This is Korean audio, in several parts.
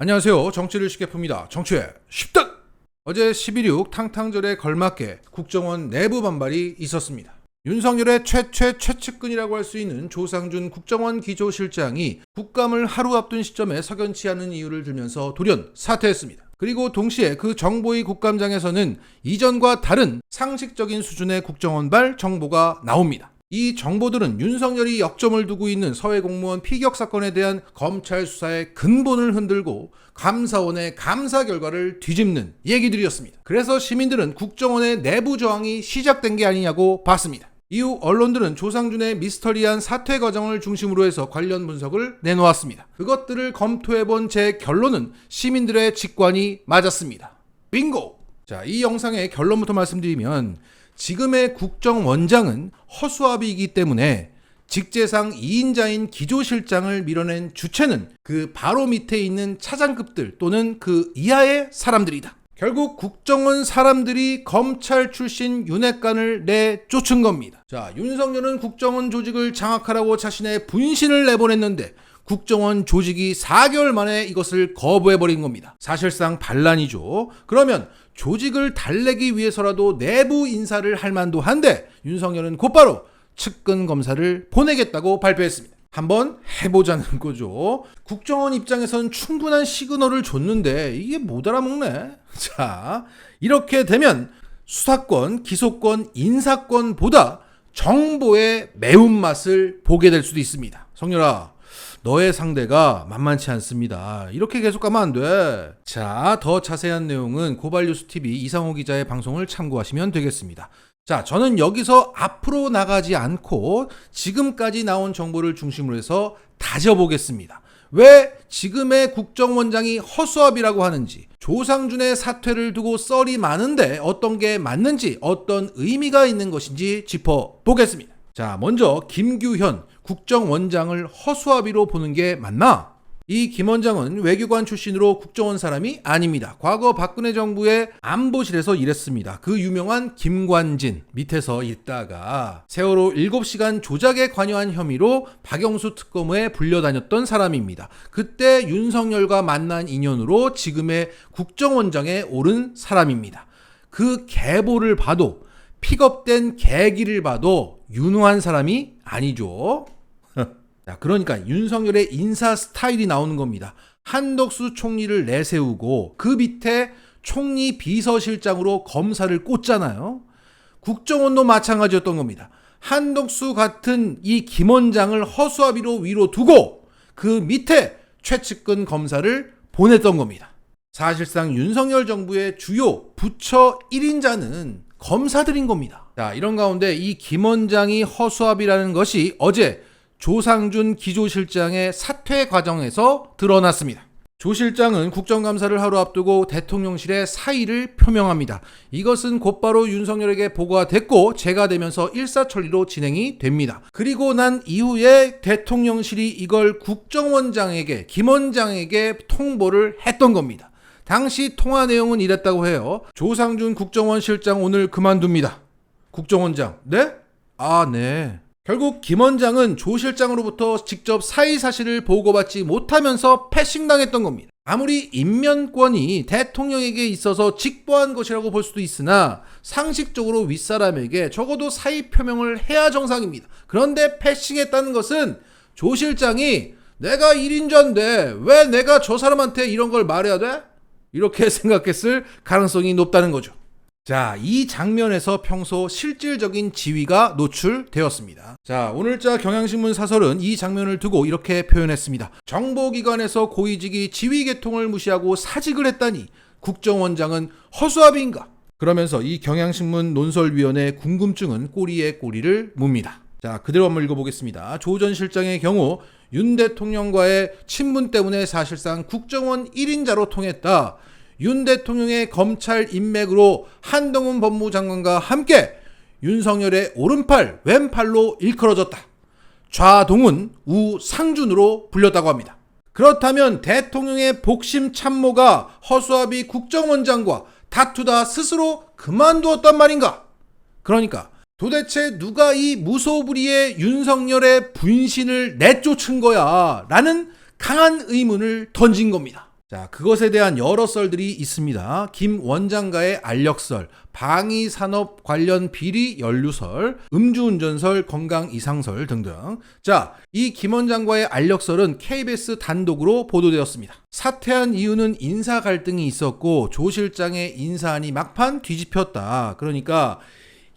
안녕하세요. 정치를 쉽게 풉니다. 정치의 쉽듯! 어제 11.6 탕탕절에 걸맞게 국정원 내부 반발이 있었습니다. 윤석열의 최측근이라고 할 수 있는 조상준 국정원 기조실장이 국감을 하루 앞둔 시점에 석연치 않은 이유를 들면서 돌연 사퇴했습니다. 그리고 동시에 그 정보위 국감장에서는 이전과 다른 상식적인 수준의 국정원발 정보가 나옵니다. 이 정보들은 윤석열이 역점을 두고 있는 서해 공무원 피격 사건에 대한 검찰 수사의 근본을 흔들고 감사원의 감사 결과를 뒤집는 얘기들이었습니다. 그래서 시민들은 국정원의 내부 저항이 시작된 게 아니냐고 봤습니다. 이후 언론들은 조상준의 미스터리한 사퇴 과정을 중심으로 해서 관련 분석을 내놓았습니다. 그것들을 검토해본 제 결론은 시민들의 직관이 맞았습니다. 빙고! 자, 이 영상의 결론부터 말씀드리면 지금의 국정원장은 허수아비이기 때문에 직제상 2인자인 기조실장을 밀어낸 주체는 그 바로 밑에 있는 차장급들 또는 그 이하의 사람들이다. 결국 국정원 사람들이 검찰 출신 윤핵관을 내쫓은 겁니다. 자, 윤석열은 국정원 조직을 장악하라고 자신의 분신을 내보냈는데 국정원 조직이 4개월 만에 이것을 거부해버린 겁니다. 사실상 반란이죠. 그러면 조직을 달래기 위해서라도 내부 인사를 할 만도 한데 윤석열은 곧바로 측근 검사를 보내겠다고 발표했습니다. 한번 해보자는 거죠. 국정원 입장에선 충분한 시그널을 줬는데 이게 못 알아먹네. 자, 이렇게 되면 수사권, 기소권, 인사권보다 정보의 매운맛을 보게 될 수도 있습니다. 성렬아, 너의 상대가 만만치 않습니다. 이렇게 계속 가면 안 돼. 자, 더 자세한 내용은 고발뉴스TV 이상호 기자의 방송을 참고하시면 되겠습니다. 자, 저는 여기서 앞으로 나가지 않고 지금까지 나온 정보를 중심으로 해서 다져보겠습니다. 왜 지금의 국정원장이 허수아비라고 하는지, 조상준의 사퇴를 두고 썰이 많은데 어떤 게 맞는지, 어떤 의미가 있는 것인지 짚어보겠습니다. 자, 먼저 김규현 국정원장을 허수아비로 보는 게 맞나? 이 김 원장은 외교관 출신으로 국정원 사람이 아닙니다. 과거 박근혜 정부의 안보실에서 일했습니다. 그 유명한 김관진 밑에서 있다가 세월호 7시간 조작에 관여한 혐의로 박영수 특검에 불려다녔던 사람입니다. 그때 윤석열과 만난 인연으로 지금의 국정원장에 오른 사람입니다. 그 계보를 봐도 픽업된 계기를 봐도 유능한 사람이 아니죠. 자, 그러니까 윤석열의 인사 스타일이 나오는 겁니다. 한덕수 총리를 내세우고 그 밑에 총리 비서실장으로 검사를 꽂잖아요. 국정원도 마찬가지였던 겁니다. 한덕수 같은 이 김 원장을 허수아비로 위로 두고 그 밑에 최측근 검사를 보냈던 겁니다. 사실상 윤석열 정부의 주요 부처 1인자는 검사들인 겁니다. 자, 이런 가운데 이 김 원장이 허수아비라는 것이 어제 조상준 기조실장의 사퇴 과정에서 드러났습니다. 조 실장은 국정감사를 하루 앞두고 대통령실에 사의를 표명합니다. 이것은 곧바로 윤석열에게 보고가 됐고 제가 되면서 일사천리로 진행이 됩니다. 그리고 난 이후에 대통령실이 이걸 국정원장에게, 김 원장에게 통보를 했던 겁니다. 당시 통화 내용은 이랬다고 해요. 조상준 국정원 실장 오늘 그만둡니다. 국정원장, 네? 아, 네. 결국 김 원장은 조 실장으로부터 직접 사의 사실을 보고받지 못하면서 패싱당했던 겁니다. 아무리 임면권이 대통령에게 있어서 직보한 것이라고 볼 수도 있으나 상식적으로 윗사람에게 적어도 사의 표명을 해야 정상입니다. 그런데 패싱했다는 것은 조 실장이 내가 1인자인데 왜 내가 저 사람한테 이런 걸 말해야 돼? 이렇게 생각했을 가능성이 높다는 거죠. 자, 이 장면에서 평소 실질적인 지위가 노출되었습니다. 자, 오늘자 경향신문 사설은 이 장면을 두고 이렇게 표현했습니다. 정보기관에서 고위직이 지위계통을 무시하고 사직을 했다니 국정원장은 허수아비인가? 그러면서 이 경향신문 논설위원회의 궁금증은 꼬리에 꼬리를 묻니다. 자, 그대로 한번 읽어보겠습니다. 조 전 실장의 경우 윤 대통령과의 친분 때문에 사실상 국정원 1인자로 통했다. 윤 대통령의 검찰 인맥으로 한동훈 법무장관과 함께 윤석열의 오른팔, 왼팔로 일컬어졌다. 좌동훈, 우상준으로 불렸다고 합니다. 그렇다면 대통령의 복심 참모가 허수아비 국정원장과 다투다 스스로 그만두었단 말인가? 그러니까 도대체 누가 이 무소불위의 윤석열의 분신을 내쫓은 거야? 라는 강한 의문을 던진 겁니다. 자, 그것에 대한 여러 썰들이 있습니다. 김 원장과의 알력설, 방위산업 관련 비리 연루설, 음주운전설, 건강 이상설 등등. 자, 이 김 원장과의 알력설은 KBS 단독으로 보도되었습니다. 사퇴한 이유는 인사 갈등이 있었고 조 실장의 인사안이 막판 뒤집혔다. 그러니까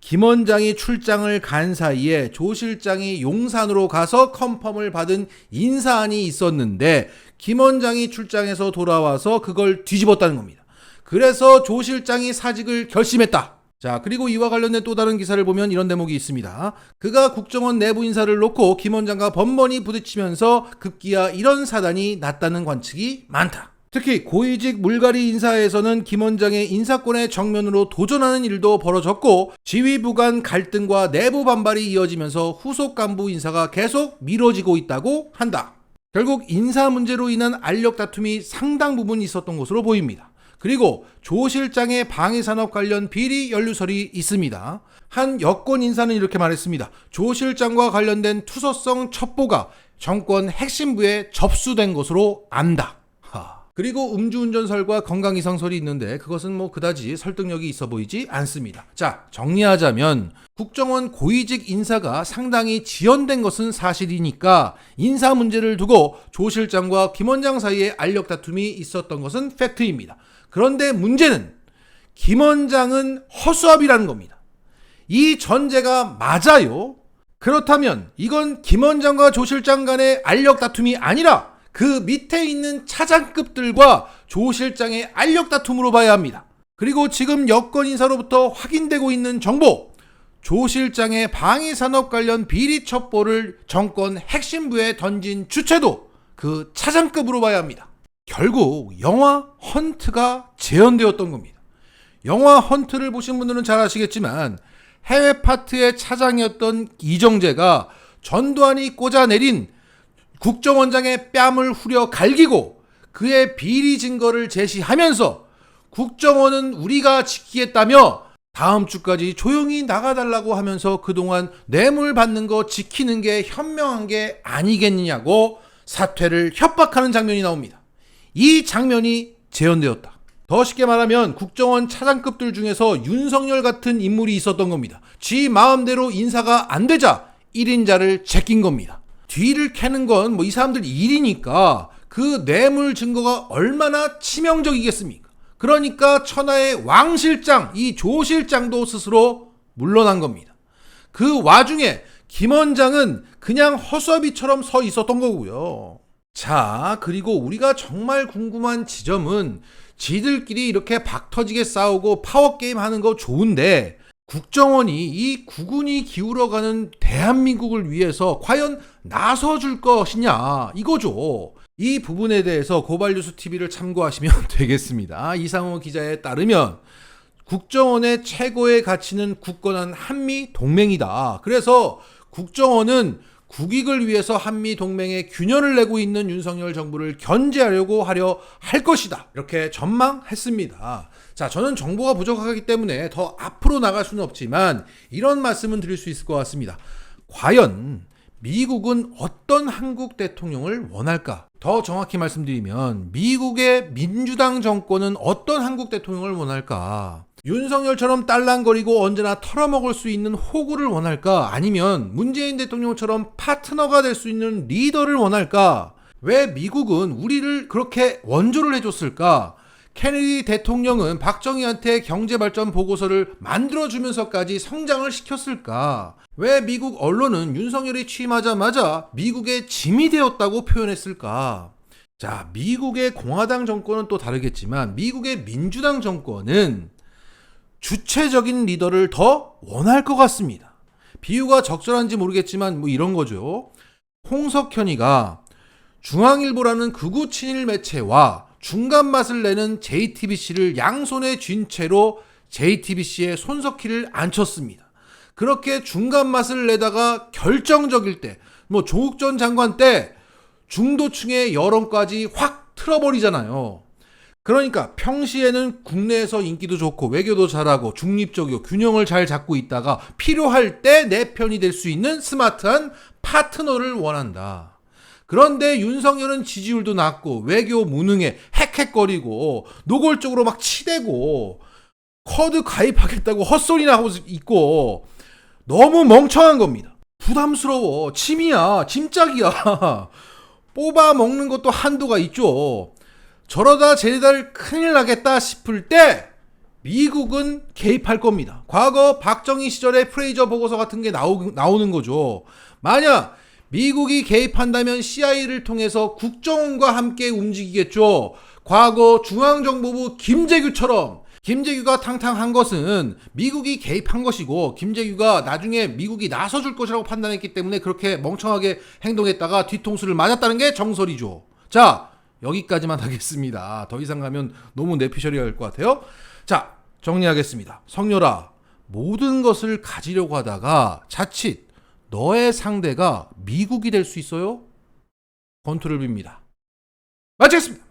김 원장이 출장을 간 사이에 조 실장이 용산으로 가서 컨펌을 받은 인사안이 있었는데 김 원장이 출장에서 돌아와서 그걸 뒤집었다는 겁니다. 그래서 조 실장이 사직을 결심했다. 자, 그리고 이와 관련된 또 다른 기사를 보면 이런 대목이 있습니다. 그가 국정원 내부 인사를 놓고 김 원장과 번번이 부딪히면서 급기야 이런 사단이 났다는 관측이 많다. 특히 고위직 물갈이 인사에서는 김 원장의 인사권에 정면으로 도전하는 일도 벌어졌고 지휘부 간 갈등과 내부 반발이 이어지면서 후속 간부 인사가 계속 미뤄지고 있다고 한다. 결국 인사 문제로 인한 알력 다툼이 상당 부분 있었던 것으로 보입니다. 그리고 조 실장의 방위산업 관련 비리 연루설이 있습니다. 한 여권 인사는 이렇게 말했습니다. 조 실장과 관련된 투서성 첩보가 정권 핵심부에 접수된 것으로 안다. 그리고 음주운전설과 건강이상설이 있는데 그것은 뭐 그다지 설득력이 있어 보이지 않습니다. 자, 정리하자면 국정원 고위직 인사가 상당히 지연된 것은 사실이니까 인사 문제를 두고 조 실장과 김 원장 사이에 알력 다툼이 있었던 것은 팩트입니다. 그런데 문제는 김 원장은 허수아비라는 겁니다. 이 전제가 맞아요. 그렇다면 이건 김 원장과 조 실장 간의 알력 다툼이 아니라 그 밑에 있는 차장급들과 조 실장의 알력 다툼으로 봐야 합니다. 그리고 지금 여권 인사로부터 확인되고 있는 정보, 조 실장의 방위산업 관련 비리 첩보를 정권 핵심부에 던진 주체도 그 차장급으로 봐야 합니다. 결국 영화 헌트가 재현되었던 겁니다. 영화 헌트를 보신 분들은 잘 아시겠지만 해외 파트의 차장이었던 이정재가 전두환이 꽂아내린 국정원장의 뺨을 후려 갈기고 그의 비리 증거를 제시하면서 국정원은 우리가 지키겠다며 다음 주까지 조용히 나가달라고 하면서 그동안 뇌물 받는 거 지키는 게 현명한 게 아니겠느냐고 사퇴를 협박하는 장면이 나옵니다. 이 장면이 재현되었다. 더 쉽게 말하면 국정원 차장급들 중에서 윤석열 같은 인물이 있었던 겁니다. 지 마음대로 인사가 안 되자 1인자를 제낀 겁니다. 뒤를 캐는 건 뭐 이 사람들 일이니까 그 뇌물 증거가 얼마나 치명적이겠습니까? 그러니까 천하의 왕 실장, 이 조 실장도 스스로 물러난 겁니다. 그 와중에 김 원장은 그냥 허수아비처럼 서 있었던 거고요. 자, 그리고 우리가 정말 궁금한 지점은 지들끼리 이렇게 박터지게 싸우고 파워게임 하는 거 좋은데 국정원이 이 국운이 기울어가는 대한민국을 위해서 과연 나서줄 것이냐 이거죠. 이 부분에 대해서 고발뉴스TV를 참고하시면 되겠습니다. 이상호 기자에 따르면 국정원의 최고의 가치는 굳건한 한미동맹이다. 그래서 국정원은 국익을 위해서 한미동맹에 균열을 내고 있는 윤석열 정부를 견제하려고 하려 할 것이다. 이렇게 전망했습니다. 자, 저는 정보가 부족하기 때문에 더 앞으로 나갈 수는 없지만 이런 말씀은 드릴 수 있을 것 같습니다. 과연 미국은 어떤 한국 대통령을 원할까? 더 정확히 말씀드리면 미국의 민주당 정권은 어떤 한국 대통령을 원할까? 윤석열처럼 딸랑거리고 언제나 털어먹을 수 있는 호구를 원할까? 아니면 문재인 대통령처럼 파트너가 될 수 있는 리더를 원할까? 왜 미국은 우리를 그렇게 원조를 해줬을까? 케네디 대통령은 박정희한테 경제발전 보고서를 만들어주면서까지 성장을 시켰을까? 왜 미국 언론은 윤석열이 취임하자마자 미국의 짐이 되었다고 표현했을까? 자, 미국의 공화당 정권은 또 다르겠지만 미국의 민주당 정권은 주체적인 리더를 더 원할 것 같습니다. 비유가 적절한지 모르겠지만 뭐 이런 거죠. 홍석현이가 중앙일보라는 극우 친일 매체와 중간 맛을 내는 JTBC를 양손에 쥔 채로 JTBC의 손석희를 앉혔습니다. 그렇게 중간 맛을 내다가 결정적일 때, 뭐 조국 전 장관 때 중도층의 여론까지 확 틀어버리잖아요. 그러니까 평시에는 국내에서 인기도 좋고 외교도 잘하고 중립적이고 균형을 잘 잡고 있다가 필요할 때 내 편이 될 수 있는 스마트한 파트너를 원한다. 그런데 윤석열은 지지율도 낮고 외교 무능에 헥헥거리고 노골적으로 막 치대고 커드 가입하겠다고 헛소리나 하고 있고 너무 멍청한 겁니다. 부담스러워. 침이야. 짐짝이야. 뽑아 먹는 것도 한도가 있죠. 저러다 쟤네들 큰일 나겠다 싶을 때 미국은 개입할 겁니다. 과거 박정희 시절에 프레이저 보고서 같은 게 나오는 거죠. 만약 미국이 개입한다면 CIA를 통해서 국정원과 함께 움직이겠죠. 과거 중앙정보부 김재규처럼 김재규가 탕탕한 것은 미국이 개입한 것이고 김재규가 나중에 미국이 나서줄 것이라고 판단했기 때문에 그렇게 멍청하게 행동했다가 뒤통수를 맞았다는 게 정설이죠. 자, 여기까지만 하겠습니다. 더 이상 가면 너무 내피셜이 할 것 같아요. 자, 정리하겠습니다. 성렬아, 모든 것을 가지려고 하다가 자칫 너의 상대가 미국이 될 수 있어요? 권투를 빕니다. 마치겠습니다.